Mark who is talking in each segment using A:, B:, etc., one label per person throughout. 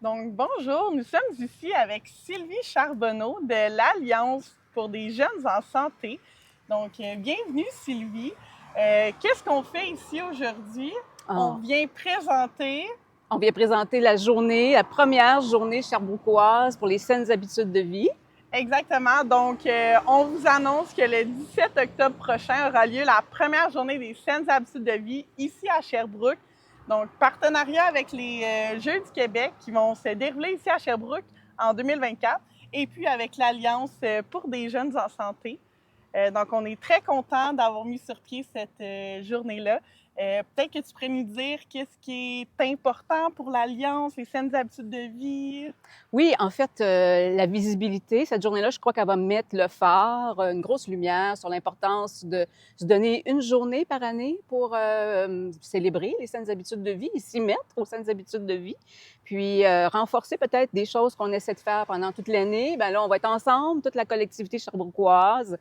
A: Donc, bonjour, nous sommes ici avec Sylvie Charbonneau de l'Alliance pour des jeunes en santé. Donc, bienvenue Sylvie. Qu'est-ce qu'on fait ici aujourd'hui? On vient présenter...
B: On vient présenter la première journée sherbrookoise pour les saines habitudes de vie.
A: Exactement. Donc, on vous annonce que le 17 octobre prochain aura lieu la première journée des saines habitudes de vie ici à Sherbrooke. Donc, partenariat avec les Jeux du Québec qui vont se dérouler ici à Sherbrooke en 2024 et puis avec l'Alliance pour des jeunes en santé. Donc, on est très content d'avoir mis sur pied cette journée-là. Peut-être que tu pourrais nous dire qu'est-ce qui est important pour l'Alliance, les saines habitudes de vie?
B: Oui, en fait, la visibilité, cette journée-là, je crois qu'elle va mettre le phare, une grosse lumière sur l'importance de se donner une journée par année pour célébrer les saines habitudes de vie, et s'y mettre aux saines habitudes de vie, puis renforcer peut-être des choses qu'on essaie de faire pendant toute l'année. Bien là, on va être ensemble, toute la collectivité sherbrookoise,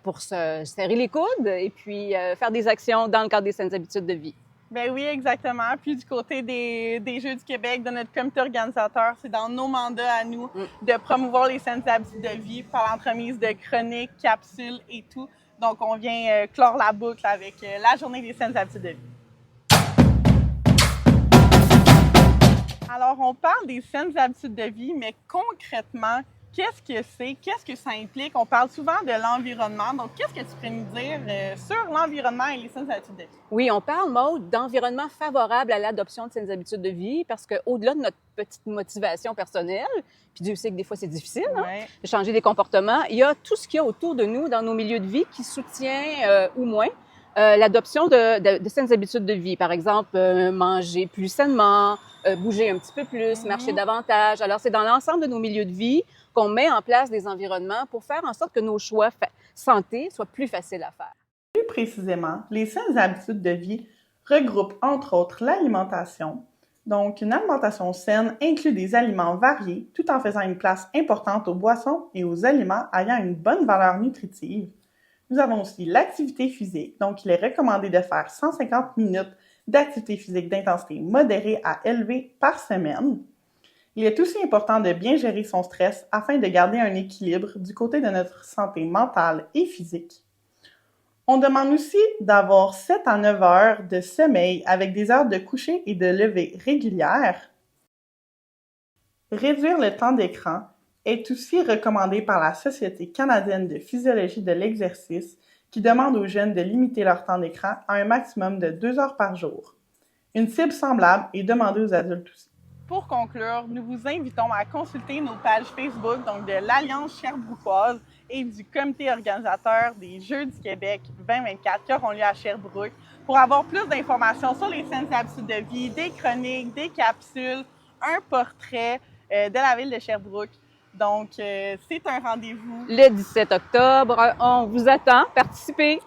B: pour se serrer les coudes et puis faire des actions dans le cadre des saines habitudes de vie.
A: Ben oui, exactement. Puis du côté des Jeux du Québec, de notre comité organisateur, c'est dans nos mandats à nous de promouvoir les saines habitudes de vie par l'entremise de chroniques, capsules et tout. Donc, on vient clore la boucle avec la journée des saines habitudes de vie. Alors, on parle des saines habitudes de vie, mais concrètement, qu'est-ce que c'est? Qu'est-ce que ça implique? On parle souvent de l'environnement. Donc, qu'est-ce que tu pourrais nous dire sur l'environnement et les saines habitudes de vie?
B: Oui, on parle, Maude, d'environnement favorable à l'adoption de saines habitudes de vie parce qu'au-delà de notre petite motivation personnelle, puis Dieu sait que des fois c'est difficile, de changer des comportements, il y a tout ce qu'il y a autour de nous, dans nos milieux de vie, qui soutient ou moins l'adoption de saines habitudes de vie. Par exemple, manger plus sainement, bouger un petit peu plus, marcher davantage. Alors, c'est dans l'ensemble de nos milieux de vie qu'on met en place des environnements pour faire en sorte que nos choix santé soient plus faciles à faire.
A: Plus précisément, les saines habitudes de vie regroupent entre autres l'alimentation. Donc, une alimentation saine inclut des aliments variés tout en faisant une place importante aux boissons et aux aliments ayant une bonne valeur nutritive. Nous avons aussi l'activité physique, donc il est recommandé de faire 150 minutes d'activité physique d'intensité modérée à élevée par semaine. Il est aussi important de bien gérer son stress afin de garder un équilibre du côté de notre santé mentale et physique. On demande aussi d'avoir 7 à 9 heures de sommeil avec des heures de coucher et de lever régulières. Réduire le temps d'écran est aussi recommandé par la Société canadienne de physiologie de l'exercice qui demande aux jeunes de limiter leur temps d'écran à un maximum de 2 heures par jour. Une cible semblable est demandée aux adultes aussi. Pour conclure, nous vous invitons à consulter nos pages Facebook donc de l'Alliance sherbrookoise et du comité organisateur des Jeux du Québec 2024 qui auront lieu à Sherbrooke pour avoir plus d'informations sur les saines habitudes de vie, des chroniques, des capsules, un portrait de la ville de Sherbrooke. Donc, c'est un rendez-vous.
B: Le 17 octobre, on vous attend. Participez!